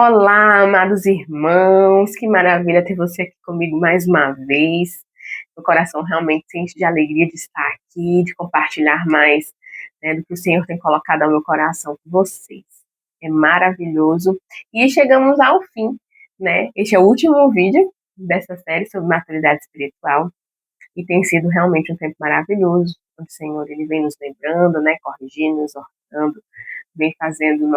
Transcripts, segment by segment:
Olá, amados irmãos, que maravilha ter você aqui comigo mais uma vez. Meu coração realmente sente de alegria de estar aqui, de compartilhar mais, né, do que o Senhor tem colocado ao meu coração com vocês. É maravilhoso. E chegamos ao fim, né? Este é o último vídeo dessa série sobre maturidade espiritual e tem sido realmente um tempo maravilhoso, onde o Senhor ele vem nos lembrando, né, corrigindo, nos orando, vem fazendo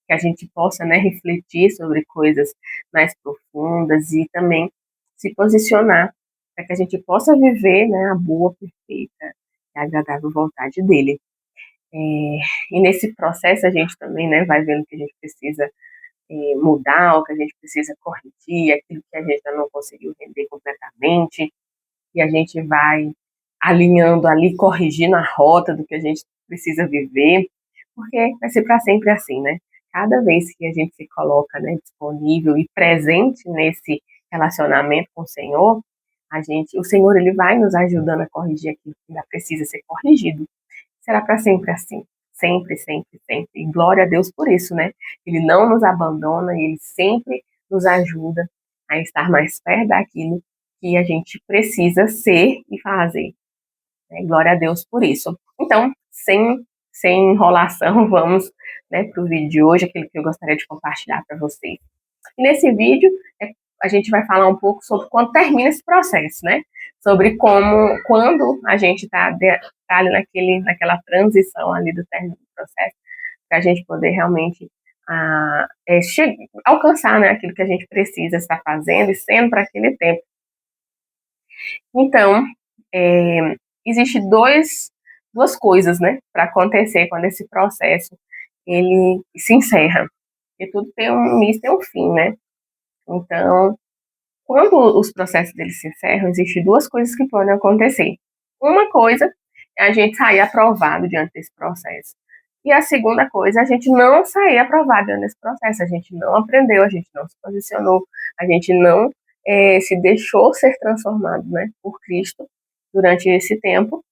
que a gente possa, né, refletir sobre coisas mais profundas e também se posicionar para que a gente possa viver, né, a boa, perfeita e agradável vontade dele. E nesse processo a gente também, né, vai vendo que a gente precisa mudar, o que a gente precisa corrigir, aquilo que a gente ainda não conseguiu render completamente, e a gente vai alinhando ali, corrigindo a rota do que a gente precisa viver, porque vai ser para sempre assim, né? Cada vez que a gente se coloca, né, disponível e presente nesse relacionamento com o Senhor, o Senhor ele vai nos ajudando a corrigir aquilo que ainda precisa ser corrigido. Será para sempre assim. Sempre, sempre, sempre. E glória a Deus por isso, né? Ele não nos abandona e ele sempre nos ajuda a estar mais perto daquilo que a gente precisa ser e fazer. Né? Glória a Deus por isso. Então, sem enrolação, vamos, né, para o vídeo de hoje, aquilo que eu gostaria de compartilhar para vocês. E nesse vídeo, a gente vai falar um pouco sobre quando termina esse processo, né? Sobre quando a gente está ali naquela transição ali do término do processo, para a gente poder realmente alcançar, né, aquilo que a gente precisa estar fazendo e sendo para aquele tempo. Então, existe duas coisas, né, para acontecer quando esse processo ele se encerra. Porque tudo tem um início e um fim, né? Então, quando os processos deles se encerram, existem duas coisas que podem acontecer. Uma coisa é a gente sair aprovado diante desse processo. E a segunda coisa é a gente não sair aprovado diante desse processo. A gente não aprendeu, a gente não se posicionou, a gente não se deixou ser transformado, né, por Cristo durante esse tempo.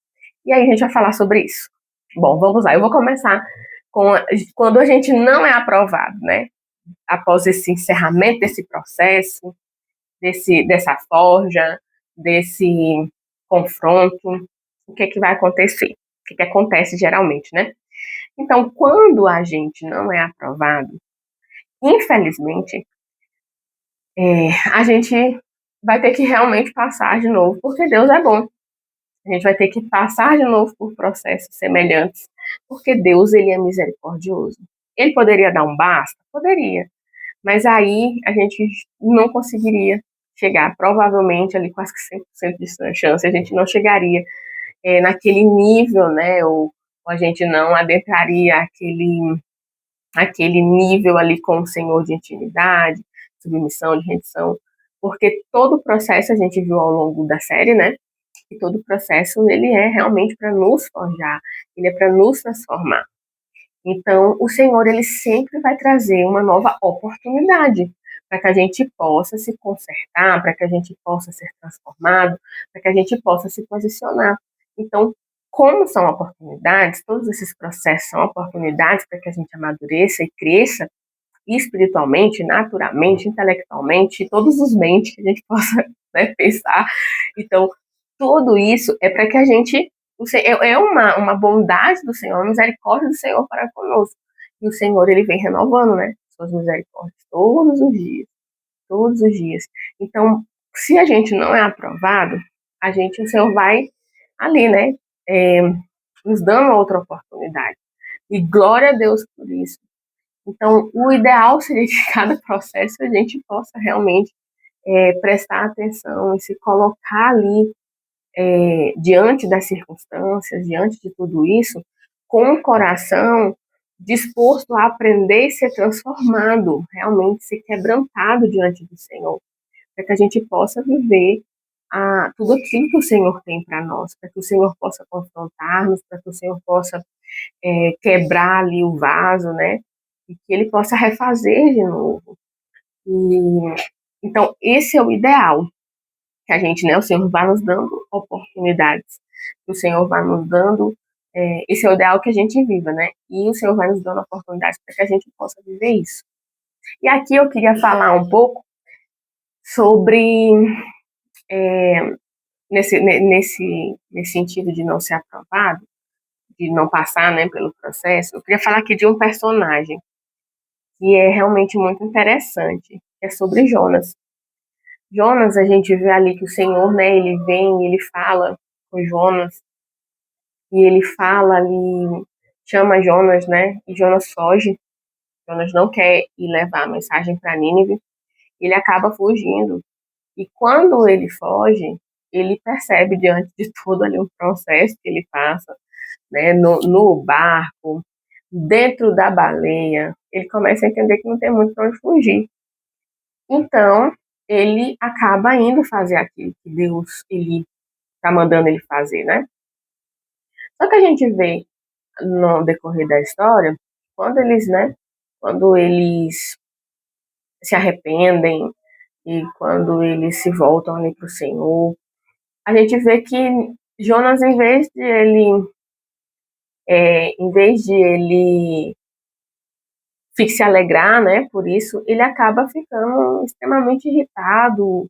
E aí a gente vai falar sobre isso. Bom, vamos lá. Eu vou começar com quando a gente não é aprovado, né? Após esse encerramento desse processo, dessa forja, desse confronto, o que é que vai acontecer? O que é que acontece geralmente, né? Então, quando a gente não é aprovado, infelizmente, a gente vai ter que realmente passar de novo, porque Deus é bom. A gente vai ter que passar de novo por processos semelhantes, porque Deus ele é misericordioso. Ele poderia dar um basta? Poderia. Mas aí a gente não conseguiria chegar, provavelmente ali quase que 100% de chance, a gente não chegaria naquele nível, né, ou a gente não adentraria aquele nível ali com o Senhor de intimidade, submissão, de rendição, porque todo o processo a gente viu ao longo da série, né, e todo o processo ele é realmente para nos forjar, ele é para nos transformar. Então, o Senhor, ele sempre vai trazer uma nova oportunidade para que a gente possa se consertar, para que a gente possa ser transformado, para que a gente possa se posicionar. Então, como são oportunidades, todos esses processos são oportunidades para que a gente amadureça e cresça espiritualmente, naturalmente, intelectualmente, todos os mentes que a gente possa, né, pensar. Então, tudo isso é para que a gente é uma bondade do Senhor, uma misericórdia do Senhor para conosco. E o Senhor, ele vem renovando, né, suas misericórdias todos os dias, todos os dias. Então, se a gente não é aprovado, o Senhor vai ali, né, é, nos dando outra oportunidade. E glória a Deus por isso. Então, o ideal seria que cada processo a gente possa realmente prestar atenção e se colocar ali diante das circunstâncias, diante de tudo isso, com o coração disposto a aprender e ser transformado, realmente ser quebrantado diante do Senhor, para que a gente possa viver tudo aquilo que o Senhor tem para nós, para que o Senhor possa confrontar-nos, para que o Senhor possa quebrar ali o vaso, né? E que ele possa refazer de novo. Então, esse é o ideal, que a gente, né, o Senhor vai nos dando oportunidades, o Senhor vai nos dando, esse é o ideal que a gente viva, né, e o Senhor vai nos dando oportunidades para que a gente possa viver isso. E aqui eu queria falar um pouco sobre, nesse sentido de não ser aprovado, de não passar, né, pelo processo, eu queria falar aqui de um personagem que é realmente muito interessante, que é sobre Jonas. Jonas, a gente vê ali que o Senhor, né, ele vem, ele fala com Jonas, e ele fala ali, chama Jonas, né, e Jonas foge. Jonas não quer ir levar a mensagem para Nínive, ele acaba fugindo. E quando ele foge, ele percebe diante de todo ali um processo que ele passa, né, no barco, dentro da baleia, ele começa a entender que não tem muito para onde fugir. Então, ele acaba indo fazer aquilo que Deus ele está mandando ele fazer, né? Só que a gente vê no decorrer da história, quando eles, né, quando eles se arrependem e quando eles se voltam ali para o Senhor, a gente vê que Jonas, em vez de ele se alegrar, né, por isso, ele acaba ficando extremamente irritado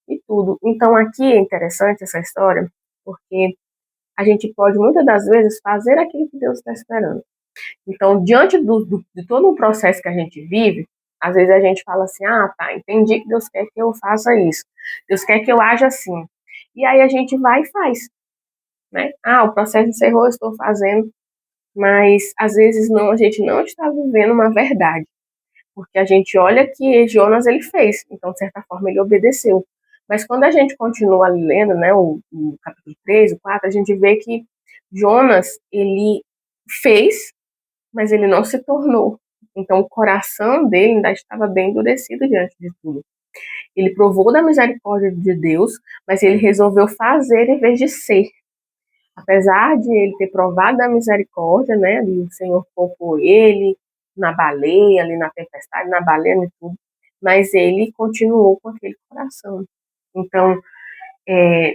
e tudo. Então aqui é interessante essa história, porque a gente pode muitas das vezes fazer aquilo que Deus está esperando. Então, diante de todo um processo que a gente vive, às vezes a gente fala assim, ah, tá, entendi que Deus quer que eu faça isso, Deus quer que eu haja assim. E aí a gente vai e faz, né? Ah, o processo encerrou, eu estou fazendo, mas às vezes não, a gente não está vivendo uma verdade, porque a gente olha que Jonas ele fez, então de certa forma ele obedeceu. Mas quando a gente continua lendo, né, o capítulo 3, o 4, a gente vê que Jonas, ele fez, mas ele não se tornou. Então o coração dele ainda estava bem endurecido diante de tudo. Ele provou da misericórdia de Deus, mas ele resolveu fazer em vez de ser. Apesar de ele ter provado da misericórdia, né, ali o Senhor poupou ele na baleia, ali na tempestade, na baleia e tudo, mas ele continuou com aquele coração. Então,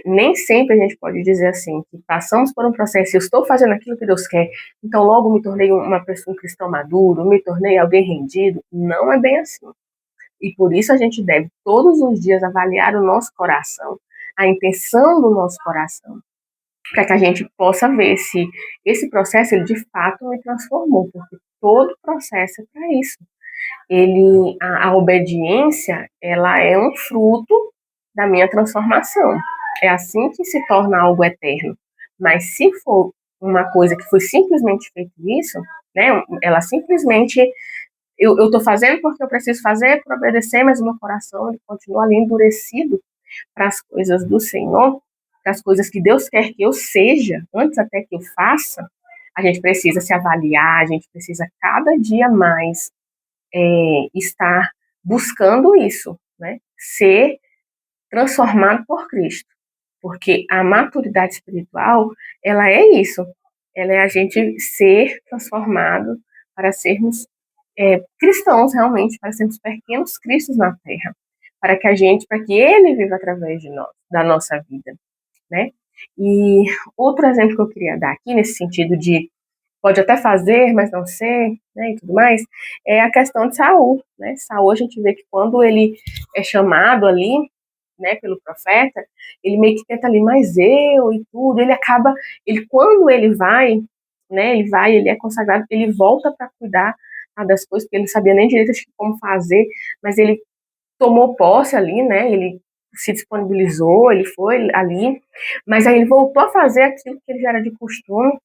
nem sempre a gente pode dizer assim, que passamos por um processo, eu estou fazendo aquilo que Deus quer, então logo me tornei uma pessoa, um cristão maduro, me tornei alguém rendido. Não é bem assim. E por isso a gente deve todos os dias avaliar o nosso coração, a intenção do nosso coração, para que a gente possa ver se esse processo ele de fato me transformou, porque todo processo é para isso. A obediência, ela é um fruto da minha transformação. É assim que se torna algo eterno. Mas se for uma coisa que foi simplesmente feito isso, né? Ela simplesmente eu estou fazendo porque eu preciso fazer para obedecer, mas o meu coração ele continua ali endurecido para as coisas do Senhor, para as coisas que Deus quer que eu seja, antes até que eu faça. A gente precisa se avaliar, a gente precisa cada dia mais estar buscando isso, né? Ser transformado por Cristo. Porque a maturidade espiritual, ela é isso. Ela é a gente ser transformado para sermos cristãos realmente, para sermos pequenos cristos na terra. Para que ele viva através de nós, da nossa vida, né? E outro exemplo que eu queria dar aqui, nesse sentido de pode até fazer, mas não ser, né, e tudo mais, é a questão de Saul, né? Saul, a gente vê que quando ele é chamado ali, né, pelo profeta, ele meio que tenta ali, mas eu e tudo, ele quando ele vai, né, ele é consagrado, ele volta para cuidar das coisas, porque ele não sabia nem direito de como fazer, mas ele tomou posse ali, né, ele se disponibilizou, ele foi ali, mas aí ele voltou a fazer aquilo que ele já era de costume,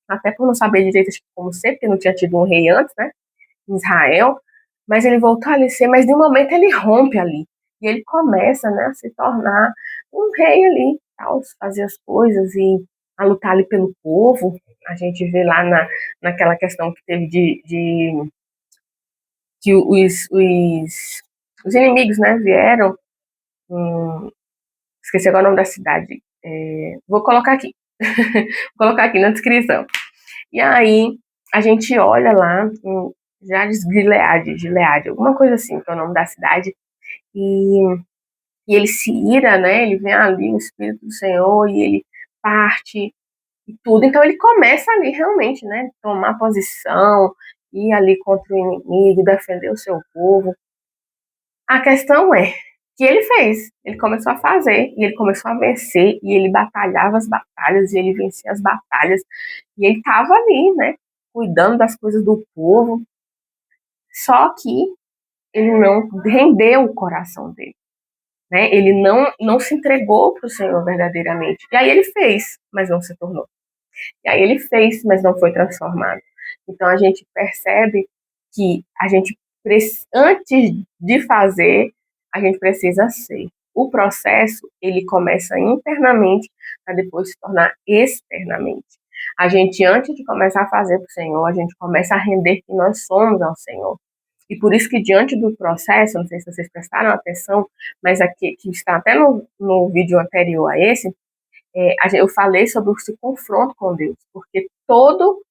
até por não saber direito de como ser, porque não tinha tido um rei antes, né, em Israel, mas ele voltou a ser, mas de um momento ele rompe ali, e ele começa, né, a se tornar um rei ali, tal, fazer as coisas e a lutar ali pelo povo. A gente vê lá naquela questão que teve de que os inimigos, né, vieram, esqueci agora o nome da cidade, vou colocar aqui, vou colocar aqui na descrição. E aí a gente olha lá em Jades Gileade, alguma coisa assim, que é o nome da cidade, e, e ele se ira, né? Ele vem ali, o Espírito do Senhor, e ele parte e tudo. Então ele começa ali realmente, né? Tomar posição ir ali contra o inimigo, defender o seu povo. A questão é que ele fez, ele começou a fazer, e ele começou a vencer, e ele batalhava as batalhas, e ele vencia as batalhas, e ele estava ali, né, cuidando das coisas do povo, só que ele não rendeu o coração dele, né, ele não se entregou para o Senhor verdadeiramente, e aí ele fez, mas não se tornou. E aí ele fez, mas não foi transformado. Então a gente percebe que a gente, antes de fazer, a gente precisa ser. O processo, ele começa internamente para depois se tornar externamente. A gente, antes de começar a fazer para o Senhor, a gente começa a render que nós somos ao Senhor. E por isso que diante do processo, não sei se vocês prestaram atenção, mas aqui que está até no vídeo anterior a esse, eu falei sobre esse confronto com Deus, porque todo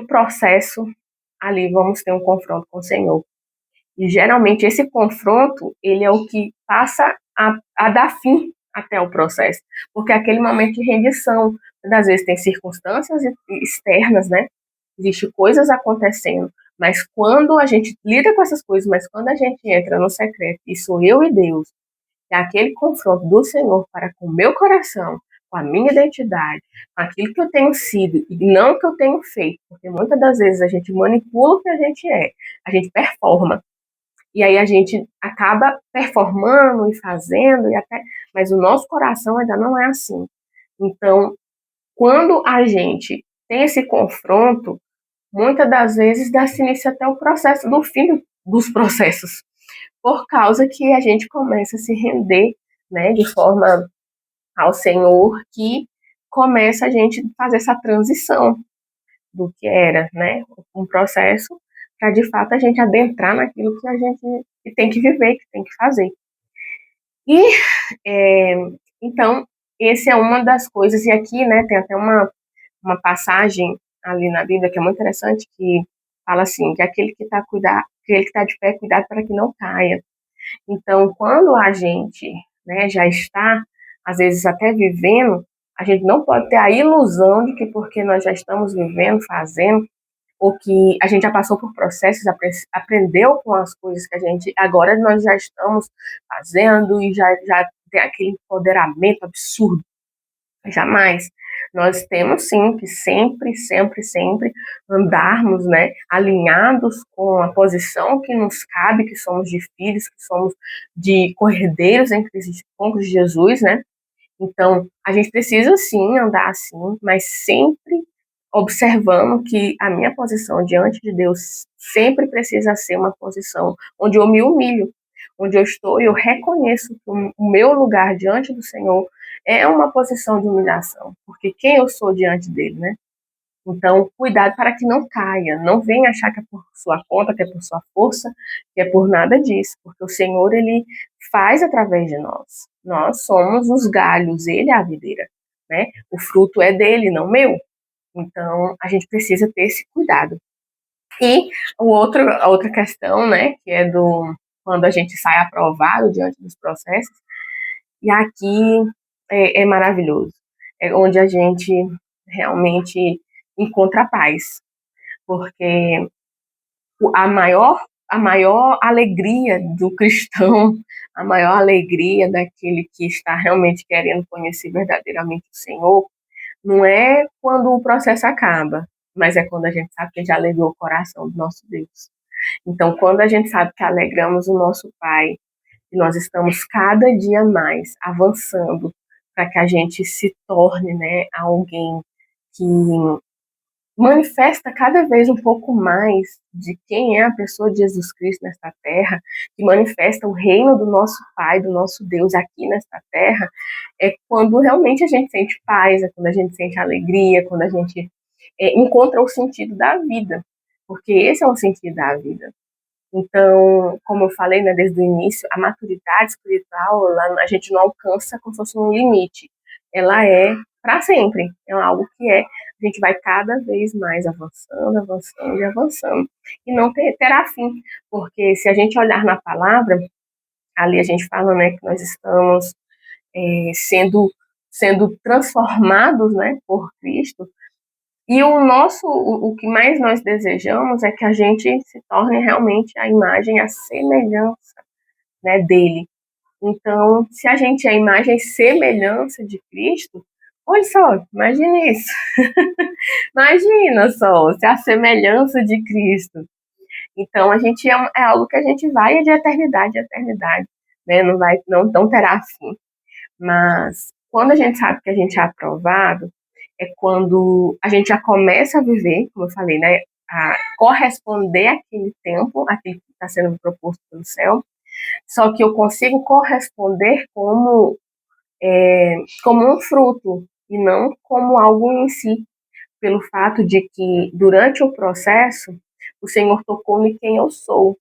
processo ali vamos ter um confronto com o Senhor. E geralmente esse confronto, ele é o que passa a dar fim até o processo, porque é aquele momento de rendição, às vezes tem circunstâncias externas, né? Existem coisas acontecendo, mas quando a gente lida com essas coisas, mas quando a gente entra no secreto, e sou eu e Deus, é aquele confronto do Senhor para com o meu coração, com a minha identidade, com aquilo que eu tenho sido e não o que eu tenho feito, porque muitas das vezes a gente manipula o que a gente performa, e aí a gente acaba performando e fazendo, mas o nosso coração ainda não é assim. Então, quando a gente tem esse confronto, muitas das vezes dá-se início até o processo do fim dos processos, por causa que a gente começa a se render, né, de forma ao Senhor, que começa a gente fazer essa transição do que era, né, um processo, para de fato a gente adentrar naquilo que a gente tem que viver, que tem que fazer. E é, então esse é uma das coisas, e aqui, né, tem até uma passagem ali na Bíblia que é muito interessante, que fala assim, que aquele que está de pé, cuidado para que não caia. Então, quando a gente, né, já está, às vezes até vivendo, a gente não pode ter a ilusão de que porque nós já estamos vivendo, fazendo, ou que a gente já passou por processos, aprendeu com as coisas que a gente, agora nós já estamos fazendo e já tem aquele empoderamento absurdo. Jamais. Nós temos sim que sempre, sempre, sempre andarmos, né, alinhados com a posição que nos cabe, que somos de filhos, que somos de cordeiros em Cristo, com Cristo Jesus, né? Então, a gente precisa sim andar assim, mas sempre observando que a minha posição diante de Deus sempre precisa ser uma posição onde eu me humilho, onde eu estou e eu reconheço que o meu lugar diante do Senhor é uma posição de humilhação, porque quem eu sou diante dele, né? Então, cuidado para que não caia, não venha achar que é por sua conta, que é por sua força, que é por nada disso, porque o Senhor, ele faz através de nós. Nós somos os galhos, ele é a videira, né? O fruto é dele, não meu. Então, a gente precisa ter esse cuidado. E a outra questão, né, que é do quando a gente sai aprovado diante dos processos, e aqui é maravilhoso. É onde a gente realmente encontra paz, porque a maior alegria do cristão, a maior alegria daquele que está realmente querendo conhecer verdadeiramente o Senhor, não é quando o processo acaba, mas é quando a gente sabe que já alegrou o coração do nosso Deus. Então, quando a gente sabe que alegramos o nosso Pai, e nós estamos cada dia mais avançando para que a gente se torne, né, alguém que manifesta cada vez um pouco mais de quem é a pessoa de Jesus Cristo nesta terra, que manifesta o reino do nosso Pai, do nosso Deus aqui nesta terra, é quando realmente a gente sente paz, é quando a gente sente alegria, quando a gente encontra o sentido da vida, porque esse é o sentido da vida. Então, como eu falei, né, desde o início, a maturidade espiritual, a gente não alcança como se fosse um limite. Ela é para sempre. É algo que a gente vai cada vez mais avançando, avançando e avançando. E não terá fim. Porque se a gente olhar na palavra, ali a gente fala, né, que nós estamos sendo transformados, né, por Cristo, E o que mais nós desejamos é que a gente se torne realmente a imagem, a semelhança, né, dele. Então, se a gente é a imagem e semelhança de Cristo, olha só, imagine isso. Imagina só, se a semelhança de Cristo. Então, a gente é algo que a gente vai de eternidade a eternidade, né? Não terá fim. Mas quando a gente sabe que a gente é aprovado, é quando a gente já começa a viver, como eu falei, né? A corresponder àquele tempo, aquilo que está sendo proposto pelo céu, só que eu consigo corresponder como um fruto e não como algo em si, pelo fato de que durante o processo o Senhor tocou-me quem eu sou.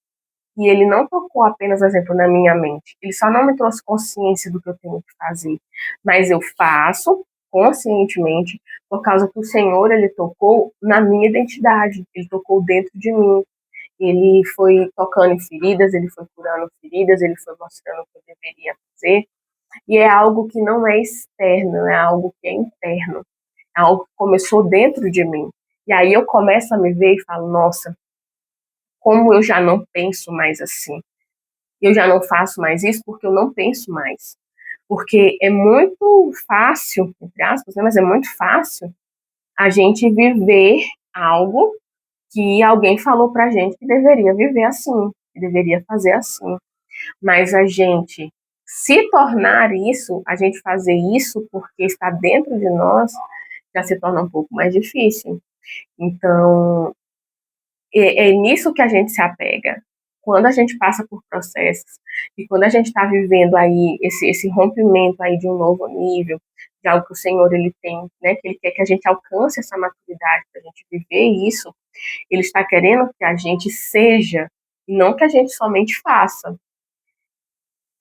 E ele não tocou apenas, por exemplo, na minha mente. Ele só não me trouxe consciência do que eu tenho que fazer. Mas eu faço conscientemente por causa que o Senhor, ele tocou na minha identidade. Ele tocou dentro de mim. Ele foi tocando em feridas, ele foi curando feridas, ele foi mostrando o que eu deveria fazer. E é algo que não é externo, é algo que é interno. É algo que começou dentro de mim. E aí eu começo a me ver e falo, nossa, como eu já não penso mais assim. Eu já não faço mais isso porque eu não penso mais. Porque é muito fácil, entre aspas, né, mas é muito fácil a gente viver algo que alguém falou pra gente que deveria viver assim, que deveria fazer assim. Mas a gente se tornar isso, a gente fazer isso porque está dentro de nós, já se torna um pouco mais difícil. Então, é nisso que a gente se apega. Quando a gente passa por processos e quando a gente está vivendo aí esse rompimento aí de um novo nível, de algo que o Senhor ele tem, né, que ele quer que a gente alcance essa maturidade para a gente viver isso, ele está querendo que a gente seja e não que a gente somente faça.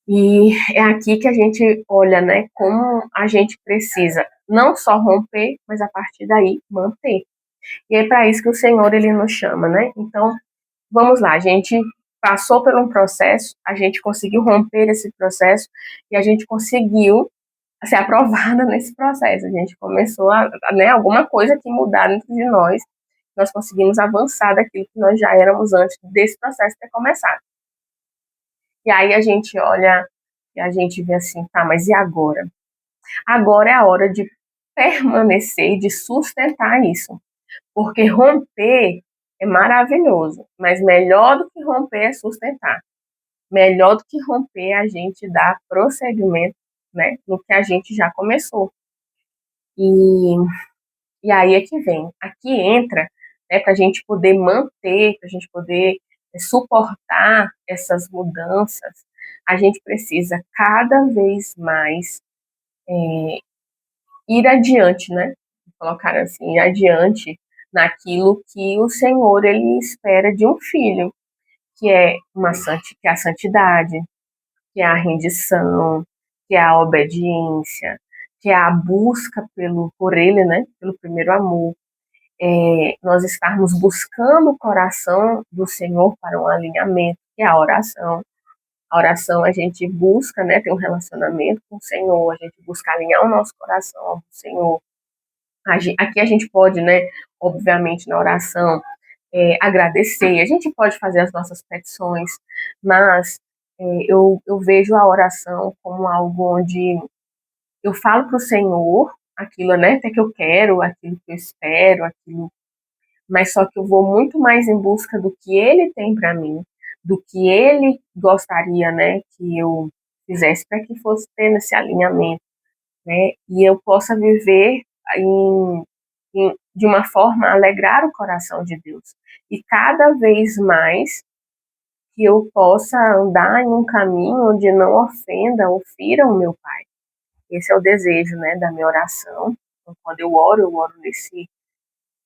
E é aqui que a gente olha, né, como a gente precisa não só romper, mas a partir daí manter. E é para isso que o Senhor ele nos chama, né? Então, vamos lá, a gente passou por um processo, a gente conseguiu romper esse processo e a gente conseguiu ser aprovada nesse processo. A gente começou né, alguma coisa que mudar dentro de nós conseguimos avançar daquilo que nós já éramos antes desse processo ter começado. E aí a gente olha e a gente vê assim, tá, mas e agora? Agora é a hora de permanecer, de sustentar isso. Porque romper é maravilhoso, mas melhor do que romper é sustentar. Melhor do que romper é a gente dar prosseguimento, né, no que a gente já começou. E, e aí é que vem. Aqui entra, né, para a gente poder manter, para a gente poder suportar essas mudanças, a gente precisa cada vez mais ir adiante, né? Colocar assim, ir adiante naquilo que o Senhor ele espera de um filho, que é que é a santidade, que é a rendição, que é a obediência, que é a busca por ele, né? Pelo primeiro amor. Nós estarmos buscando o coração do Senhor para um alinhamento, que é a oração. A oração a gente busca, né, ter um relacionamento com o Senhor, a gente busca alinhar o nosso coração ao Senhor. Aqui a gente pode, né, obviamente na oração, agradecer, a gente pode fazer as nossas petições, mas eu vejo a oração como algo onde eu falo para o Senhor aquilo, né, até que eu quero, aquilo que eu espero, aquilo, mas só que eu vou muito mais em busca do que Ele tem para mim, do que Ele gostaria, né, que eu fizesse para que fosse tendo esse alinhamento, né, e eu possa viver em de uma forma a alegrar o coração de Deus. E cada vez mais que eu possa andar em um caminho onde não ofenda ou fira o meu Pai. Esse é o desejo, né, da minha oração. Então, quando eu oro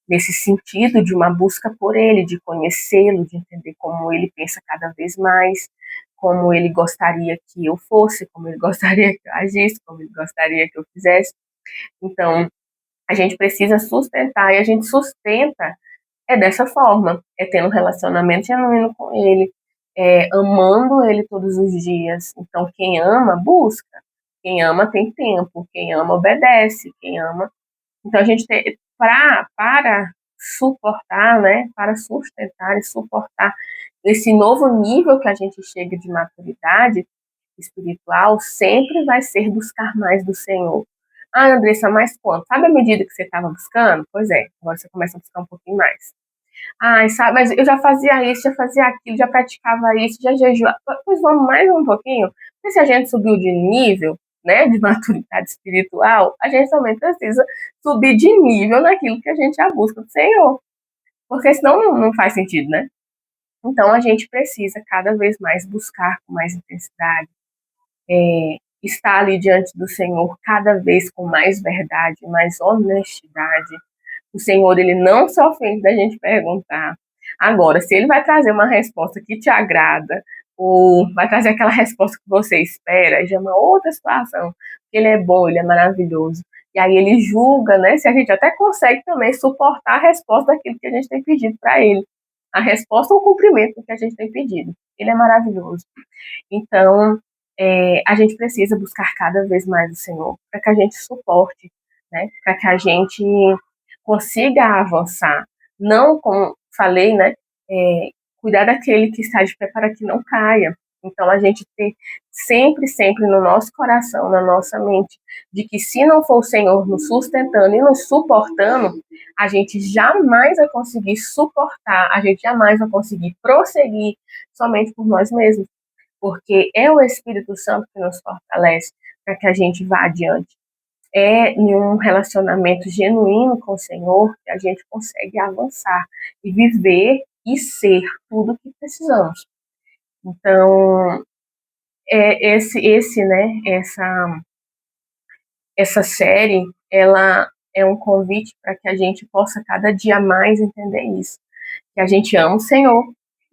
nesse sentido de uma busca por Ele, de conhecê-lo, de entender como Ele pensa cada vez mais, como Ele gostaria que eu fosse, como Ele gostaria que eu agisse, como Ele gostaria que eu fizesse. Então, a gente precisa sustentar e a gente sustenta dessa forma, tendo um relacionamento genuíno com ele, amando ele todos os dias. Então, quem ama, busca. Quem ama tem tempo. Quem ama, obedece. Quem ama. Então, a gente para suportar, né, para sustentar e suportar esse novo nível que a gente chega de maturidade espiritual, sempre vai ser buscar mais do Senhor. Ah, Andressa, mas quanto? Sabe a medida que você estava buscando? Pois é, agora você começa a buscar um pouquinho mais. Ah, sabe, mas eu já fazia isso, já fazia aquilo, já praticava isso, já jejuava. Pois vamos mais um pouquinho. Porque se a gente subiu de nível, né, de maturidade espiritual, a gente também precisa subir de nível naquilo que a gente já busca do Senhor. Porque senão não faz sentido, né? Então a gente precisa cada vez mais buscar com mais intensidade, estar ali diante do Senhor cada vez com mais verdade, mais honestidade. O Senhor, ele não se ofende da gente perguntar. Agora, se ele vai trazer uma resposta que te agrada, ou vai trazer aquela resposta que você espera, já é uma outra situação. Ele é bom, ele é maravilhoso. E aí ele julga, né, se a gente até consegue também suportar a resposta daquilo que a gente tem pedido para ele. A resposta ou o cumprimento que a gente tem pedido. Ele é maravilhoso. Então, a gente precisa buscar cada vez mais o Senhor para que a gente suporte, né? Para que a gente consiga avançar. Não, como falei, né? Cuidar daquele que está de pé para que não caia. Então, a gente ter sempre, sempre no nosso coração, na nossa mente, de que se não for o Senhor nos sustentando e nos suportando, a gente jamais vai conseguir suportar, a gente jamais vai conseguir prosseguir somente por nós mesmos, porque é o Espírito Santo que nos fortalece para que a gente vá adiante. É em um relacionamento genuíno com o Senhor que a gente consegue avançar e viver e ser tudo o que precisamos. Então, né, essa série, ela é um convite para que a gente possa cada dia mais entender isso, que a gente ama o Senhor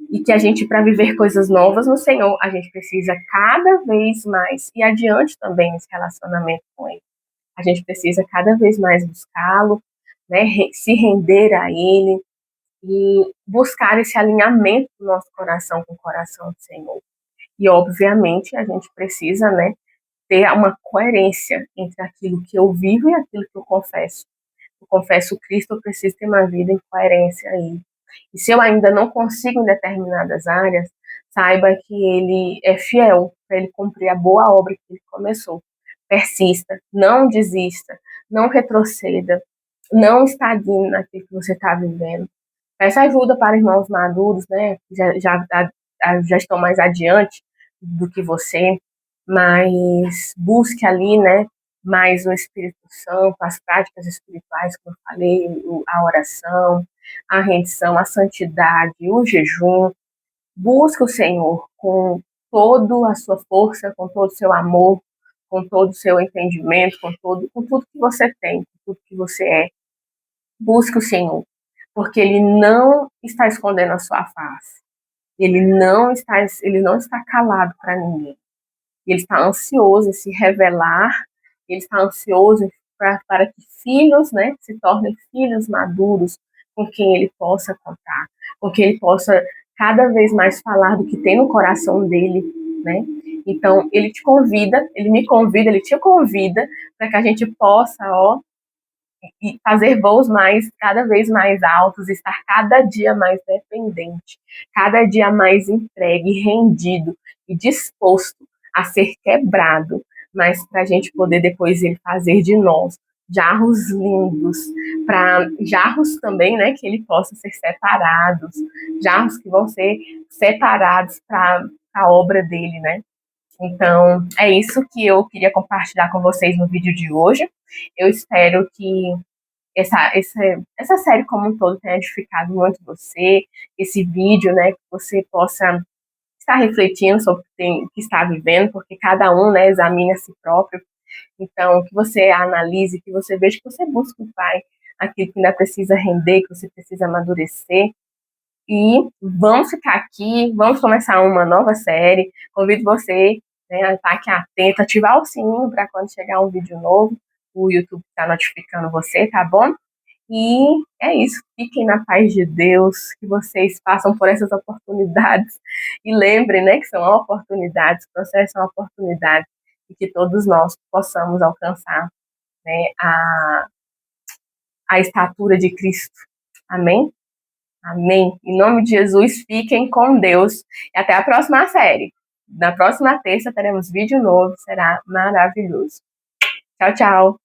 e que a gente, para viver coisas novas no Senhor, a gente precisa cada vez mais ir adiante também nesse relacionamento com Ele. A gente precisa cada vez mais buscá-lo, né, se render a Ele e buscar esse alinhamento do nosso coração com o coração do Senhor. E, obviamente, a gente precisa, né, ter uma coerência entre aquilo que eu vivo e aquilo que eu confesso. Eu confesso Cristo, eu preciso ter uma vida em coerência a Ele. E se eu ainda não consigo em determinadas áreas, saiba que Ele é fiel para Ele cumprir a boa obra que Ele começou. Persista, não desista, não retroceda, não estagne naquilo que você está vivendo. Peça ajuda para irmãos maduros, né, que já estão mais adiante do que você, mas busque ali, né, mais o Espírito Santo, as práticas espirituais, como eu falei, a oração, a rendição, a santidade, o jejum. Busque o Senhor com toda a sua força, com todo o seu amor, com todo o seu entendimento, com tudo que você tem, com tudo que você é. Busque o Senhor, porque Ele não está escondendo a sua face. Ele não está calado para ninguém. Ele está ansioso em se revelar, ele está ansioso para que filhos, né, se tornem filhos maduros com quem ele possa contar, com quem ele possa cada vez mais falar do que tem no coração dele, né? Então, ele te convida, ele me convida, ele te convida para que a gente possa, e fazer voos cada vez mais altos, estar cada dia mais dependente, cada dia mais entregue, rendido e disposto a ser quebrado, mas para a gente poder depois ele fazer de nós jarros lindos, para jarros também, né, que ele possa ser separados, jarros que vão ser separados para a obra dele, né? Então, é isso que eu queria compartilhar com vocês no vídeo de hoje. Eu espero que essa série como um todo tenha edificado muito você, esse vídeo, né, que você possa estar refletindo sobre o que está vivendo, porque cada um, né, examina a si próprio. Então, que você analise, que você veja, que você busque o Pai, aquilo que ainda precisa render, que você precisa amadurecer. E vamos ficar aqui, vamos começar uma nova série. Convido você, né, a estar aqui atento, ativar o sininho para quando chegar um vídeo novo, o YouTube está notificando você, tá bom? E é isso. Fiquem na paz de Deus, que vocês passam por essas oportunidades. E lembrem, né, que são oportunidades, processos são oportunidades, e que todos nós possamos alcançar, né, a estatura de Cristo. Amém? Amém. Em nome de Jesus, fiquem com Deus. E até a próxima série. Na próxima terça teremos vídeo novo, será maravilhoso. Tchau, tchau.